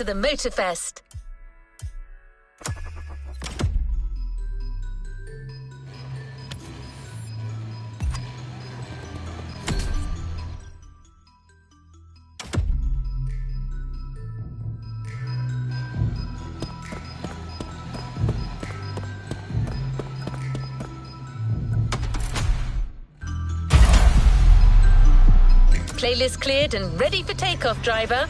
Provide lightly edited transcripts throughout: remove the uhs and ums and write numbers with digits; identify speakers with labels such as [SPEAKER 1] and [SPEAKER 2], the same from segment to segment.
[SPEAKER 1] to the Motorfest. Playlist cleared and ready for takeoff, driver.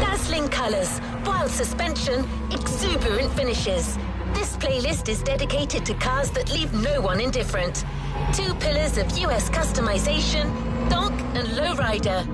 [SPEAKER 1] Dazzling colours, wild suspension, exuberant finishes. This playlist is dedicated to cars that leave no one indifferent. Two pillars of US customization, Donk and Lowrider.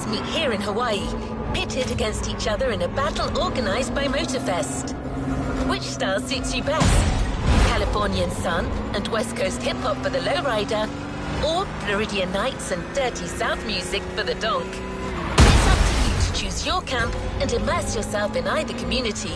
[SPEAKER 1] Meet here in Hawaii, pitted against each other in a battle organized by Motorfest. Which style suits you best? Californian sun and West Coast hip-hop for the Lowrider, or Floridian nights and dirty South music for the Donk? It's up to you to choose your camp and immerse yourself in either community.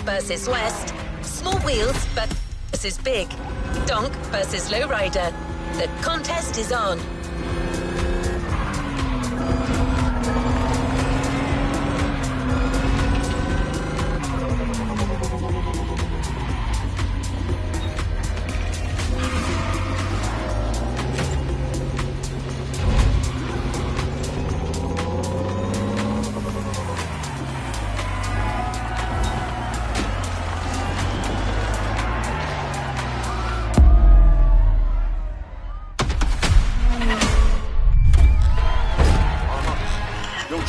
[SPEAKER 1] versus West, small Small wheels versus big. Donk versus Lowrider. The contest is on.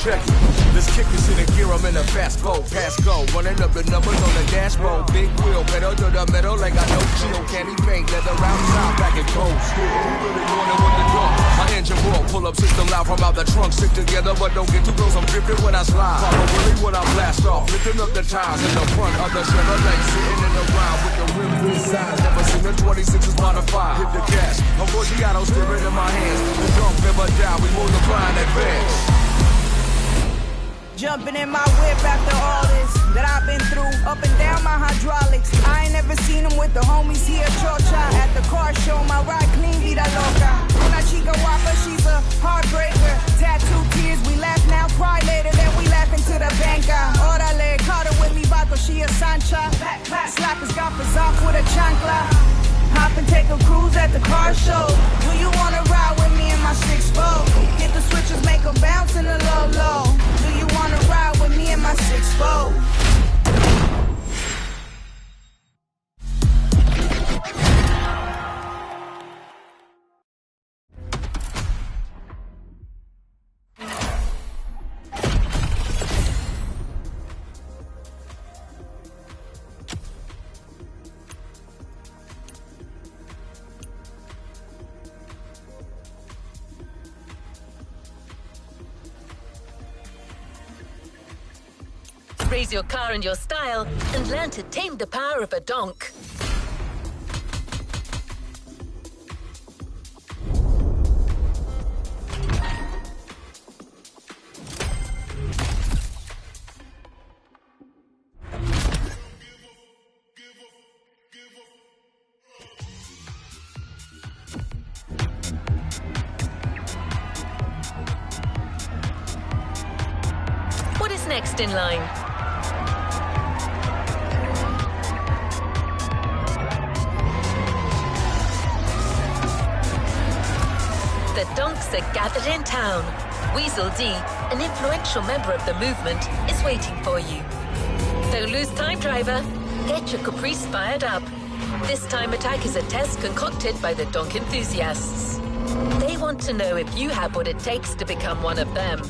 [SPEAKER 2] Check it. Let's kick this in the gear. I'm in a fast boat. Pass go. Running up the numbers on the dashboard. Big wheel. Pedal to the metal like I know chill. Candy paint. Leather outside. Back and cold. Really wanna win the dunk. My engine roll. Pull up system loud from out the trunk. Stick together but don't get too close. I'm drifting when I slide. Probably when I blast off. Lifting up the tires in the front of the Chevrolet. Sitting in the ground with the rim inside. Never seen a 26 is modified. Hit the gas. A Forgiato steering in my hands. The dunk never die. We multiply and advance.
[SPEAKER 3] Jumping in my whip after all this that I've been through, up and down my hydraulics. I ain't never seen them with the homies here, chocha. At the car show, my ride clean, vida loca. Una chica guapa, she's a heartbreaker. Tattoo tears, we laugh now, cry later, then we laugh into the banca. Orale, caught her with me, vato, she a sancha. Slappers got off with a chancla. Hop and take a cruise at the car show. Do you wanna ride with me in my 6-4? Hit the switches, make them bounce in the low. Do you wanna ride with me in my 6-4?
[SPEAKER 1] Raise your car and your style and learn to tame the power of a donk. What is next in line? The donks are gathered in town. Weasel D, an influential member of the movement, is waiting for you. Don't lose time, driver. Get your caprice fired up. This time attack is a test concocted by the donk enthusiasts. They want to know if you have what it takes to become one of them.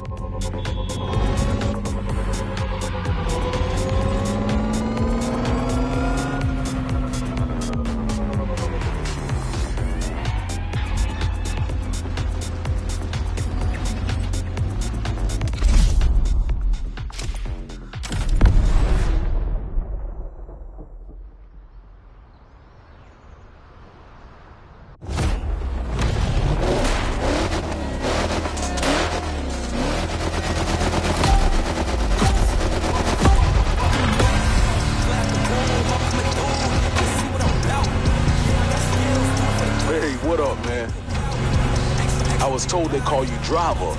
[SPEAKER 2] I was told they call you driver,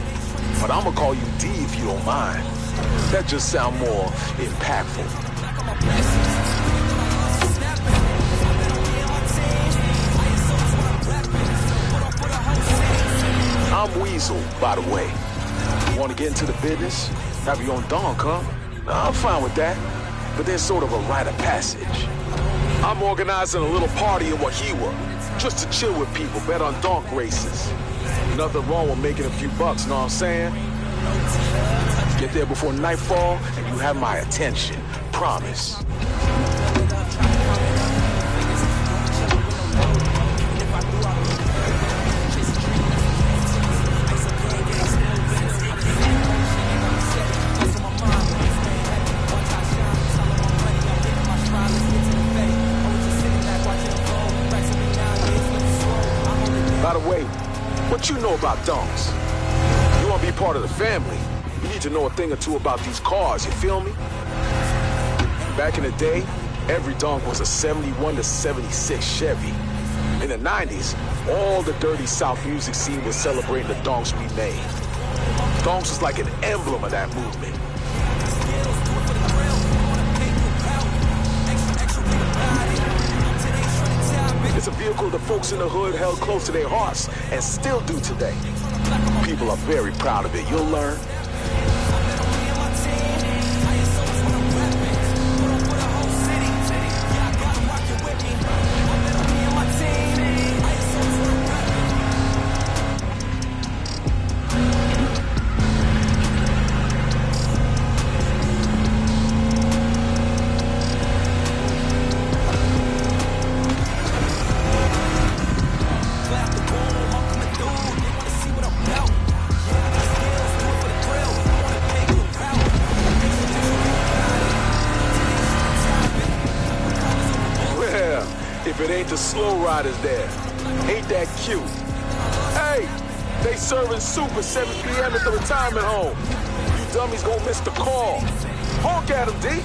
[SPEAKER 2] but I'ma call you D if you don't mind. That just sound more impactful. I'm Weasel, by the way. You wanna get into the business? Have your own Donk, huh? Nah, I'm fine with that, but there's sort of a rite of passage. I'm organizing a little party in Wahiwa, just to chill with people, bet on Donk races. Nothing wrong with making a few bucks, know what I'm saying? Get there before nightfall, and you have my attention. Promise. By the way, what you know about donks? You want to be part of the family, you need to know a thing or two about these cars, you feel me? Back in the day,
[SPEAKER 4] Every Donk was a 71 to 76 Chevy. In the 90s, all the dirty South music scene was celebrating the Donks we made. Donks was like an emblem of that movement. It's a vehicle the folks in the hood held close to their hearts and still do today. People are very proud of it. You'll learn. If it ain't the slow riders there, ain't that cute? Hey, they serving soup at 7 p.m. at the retirement home. You dummies gonna miss the call. Honk at them, D.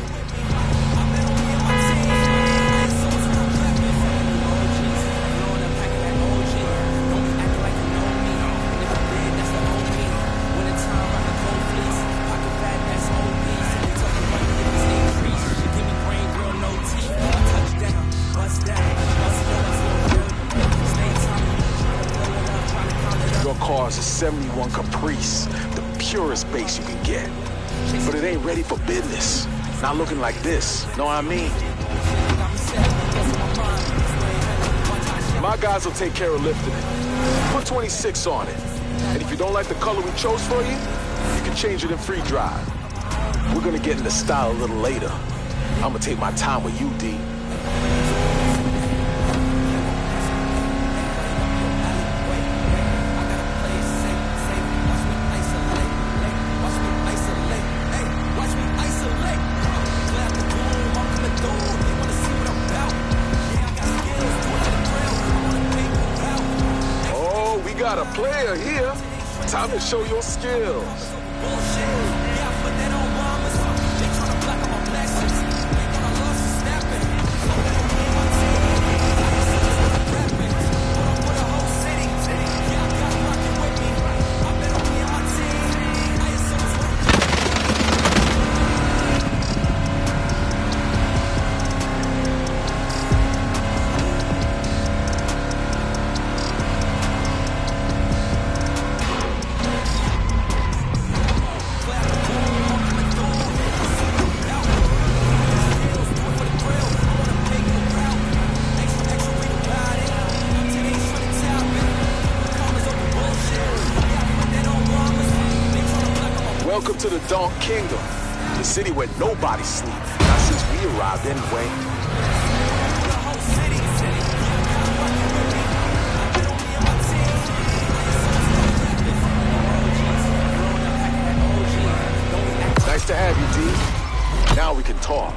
[SPEAKER 4] Car's a 71 Caprice, the purest bass you can get. But it ain't ready for business. Not looking like this, know what I mean? My guys will take care of lifting it. Put 26 on it. And if you don't like the color we chose for you, you can change it in free drive. We're gonna get into style a little later. I'm gonna take my time with you, D. Got a player here. Time to show your skills. Welcome to the Donk Kingdom, the city where nobody sleeps, not since we arrived anyway. Nice to have you, D. Now we can talk.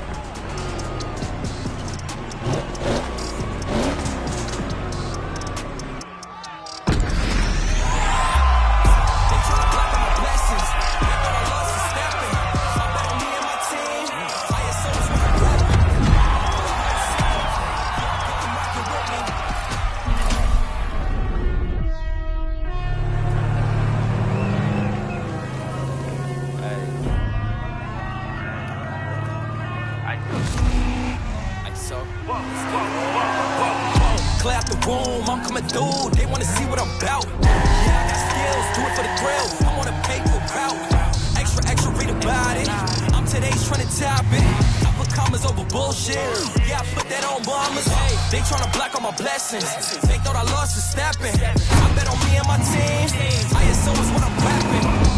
[SPEAKER 5] Clear out the room, I'm coming through. They wanna see what I'm about. Yeah, I got skills, do it for the thrill. I'm on a paper route. Extra, read about it. I'm today's trying to top it. I put commas over bullshit. Yeah, I put that on bombers. They tryna block all my blessings. They thought I lost for stepping. I bet on me and my team. ISO is what I'm rapping.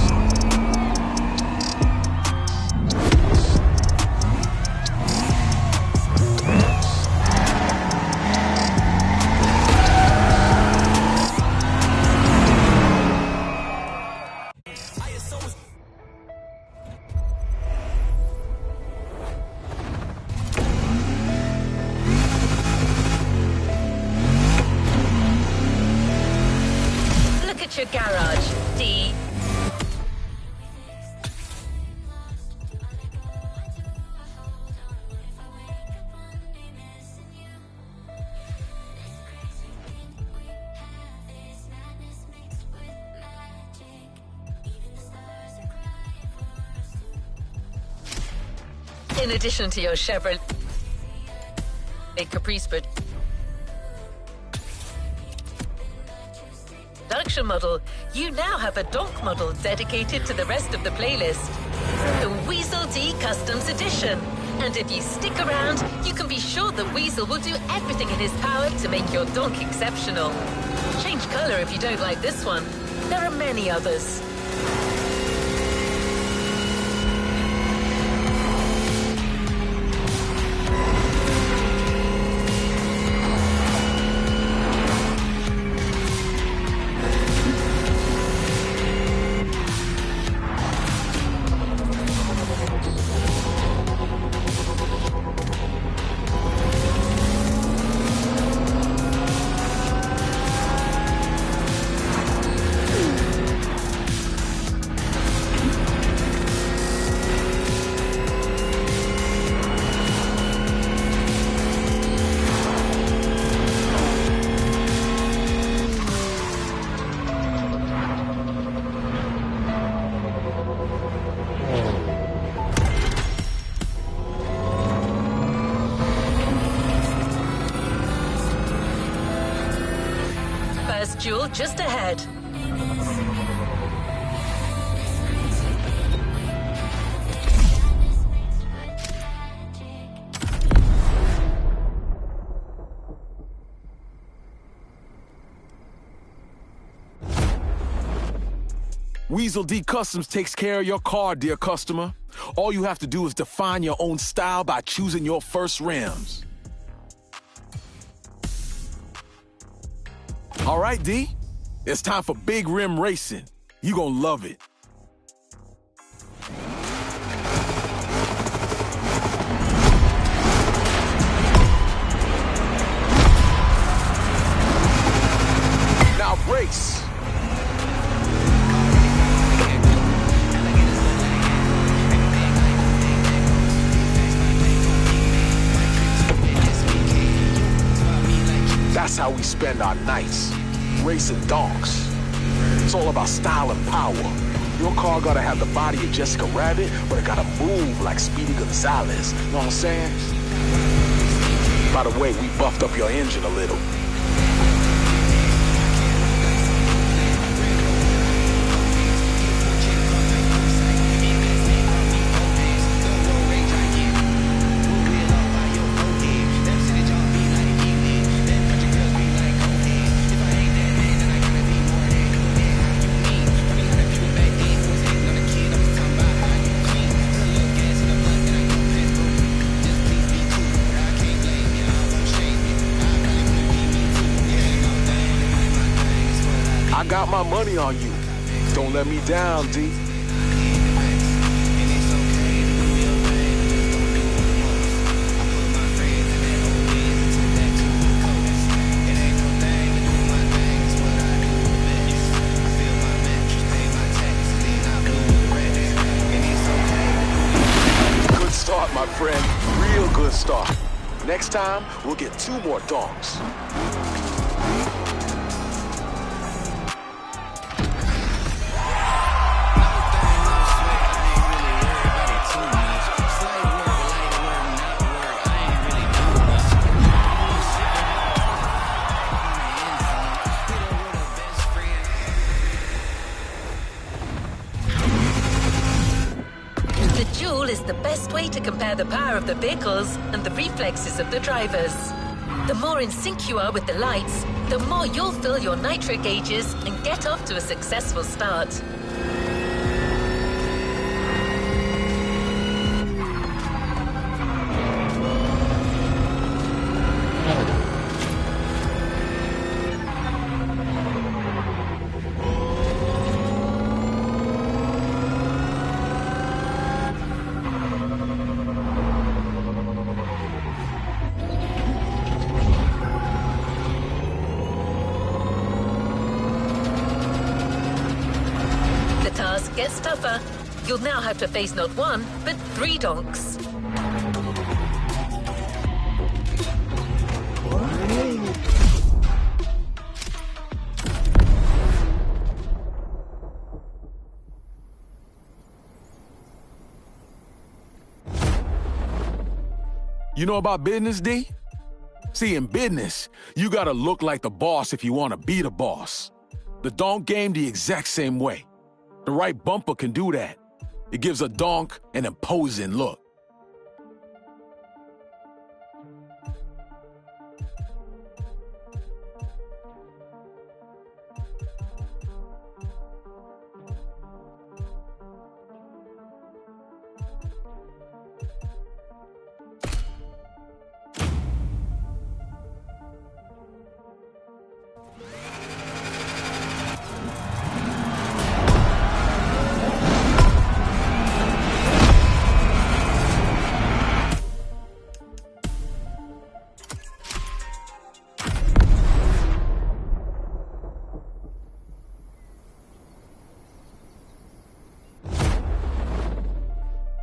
[SPEAKER 1] Your garage, D. In addition to your Chevrolet Caprice production model, you now have a Donk model dedicated to the rest of the playlist. The Weasel D Customs Edition. And if you stick around, you can be sure that Weasel will do everything in his power to make your Donk exceptional. Change color if you don't like this one. There are many others. Jewel just ahead.
[SPEAKER 4] Weasel D Customs takes care of your car, dear customer. All you have to do is define your own style by choosing your first rims. All right, D, it's time for big rim racing. You gonna love it. Now race. That's how we spend our nights, racing donks. It's all about style and power. Your car gotta have the body of Jessica Rabbit, but it gotta move like Speedy Gonzalez. You know what I'm saying? By the way, we buffed up your engine a little. I got my money on you. Don't let me down, D. Good start, my friend. Real good start. Next time, we'll get 2 more donks.
[SPEAKER 1] Is the best way to compare the power of the vehicles and the reflexes of the drivers. The more in sync you are with the lights, the more you'll fill your nitro gauges and get off to a successful start. Gets tougher. You'll now have to face not 1, but 3 donks.
[SPEAKER 4] You know about business, D? See, in business, you gotta look like the boss if you wanna be the boss. The Donk game the exact same way. The right bumper can do that. It gives a donk an imposing look.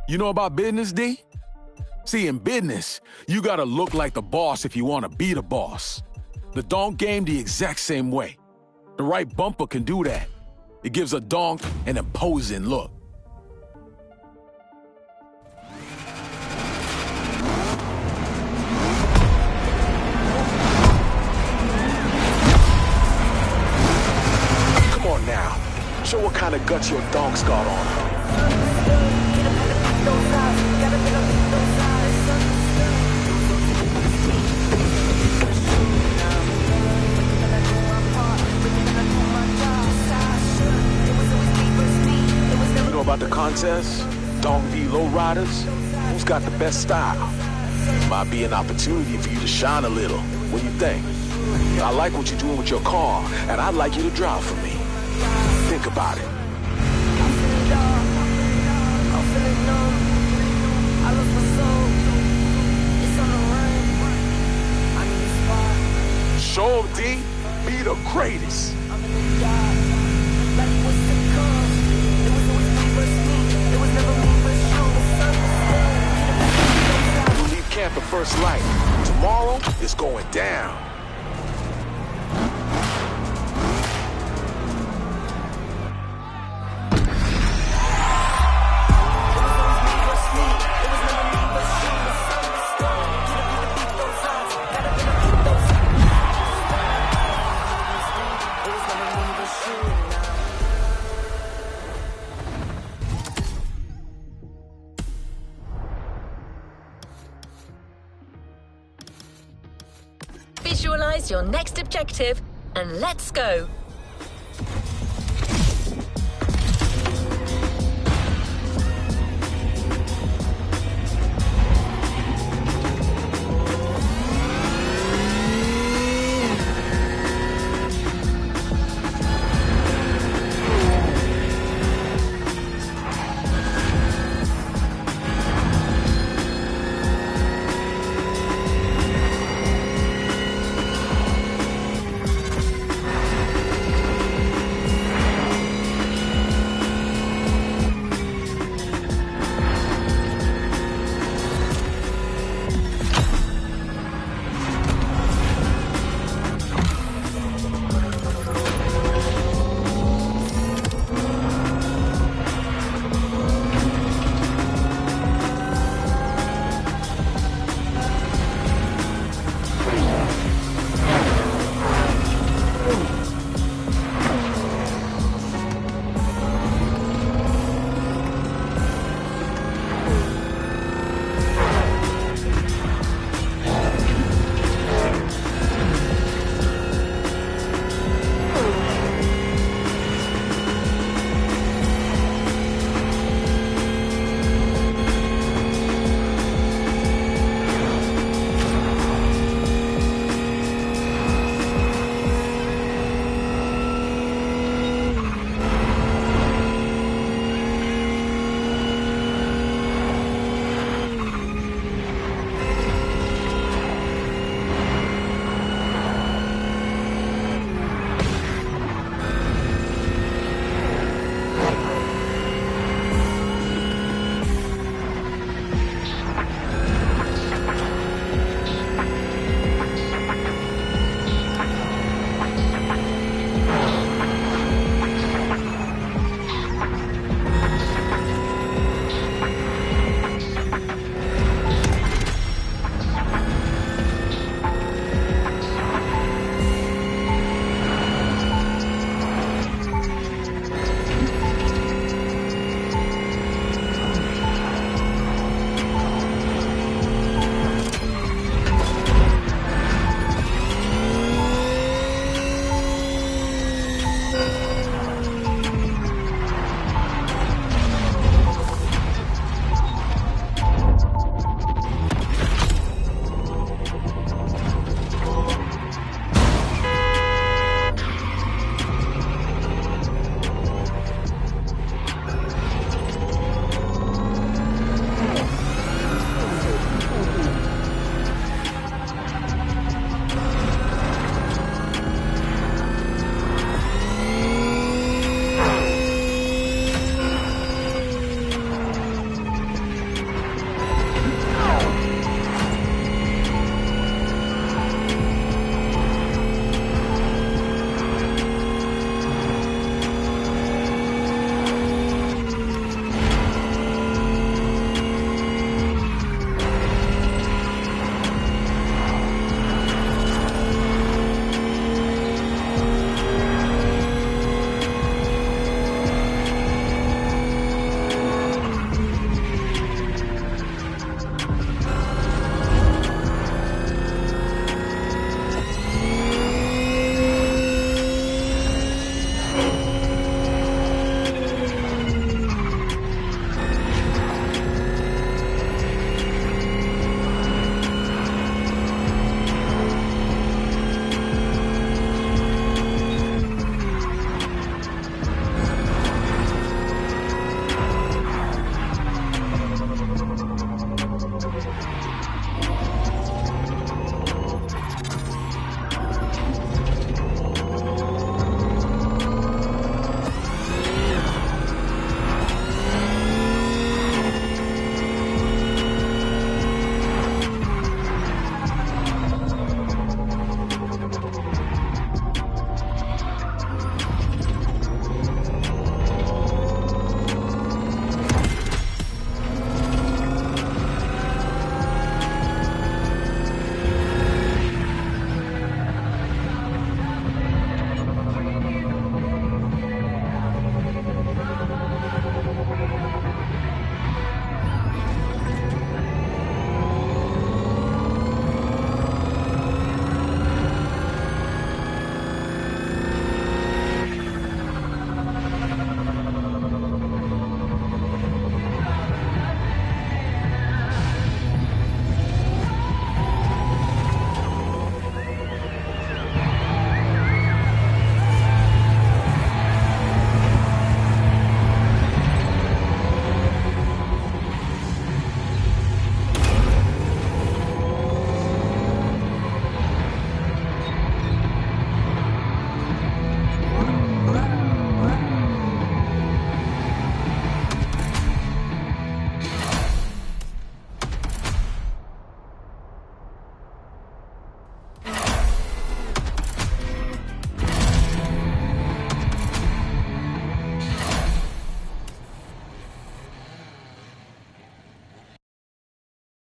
[SPEAKER 4] You know about business, D? See, in business, you gotta look like the boss if you wanna be the boss. The donk game the exact same way. The right bumper can do that. It gives a donk an imposing look. Come on now, show what kind of guts your donk's got on. You know about the contest? Donk v. Lowriders? Who's got the best style? Might be an opportunity for you to shine a little. What do you think? I like what you're doing with your car, and I'd like you to drive for me. Think about it. Show 'em, D. Be the greatest. You leave camp at first light. Tomorrow, it's going down.
[SPEAKER 1] Visualize your next objective and let's go.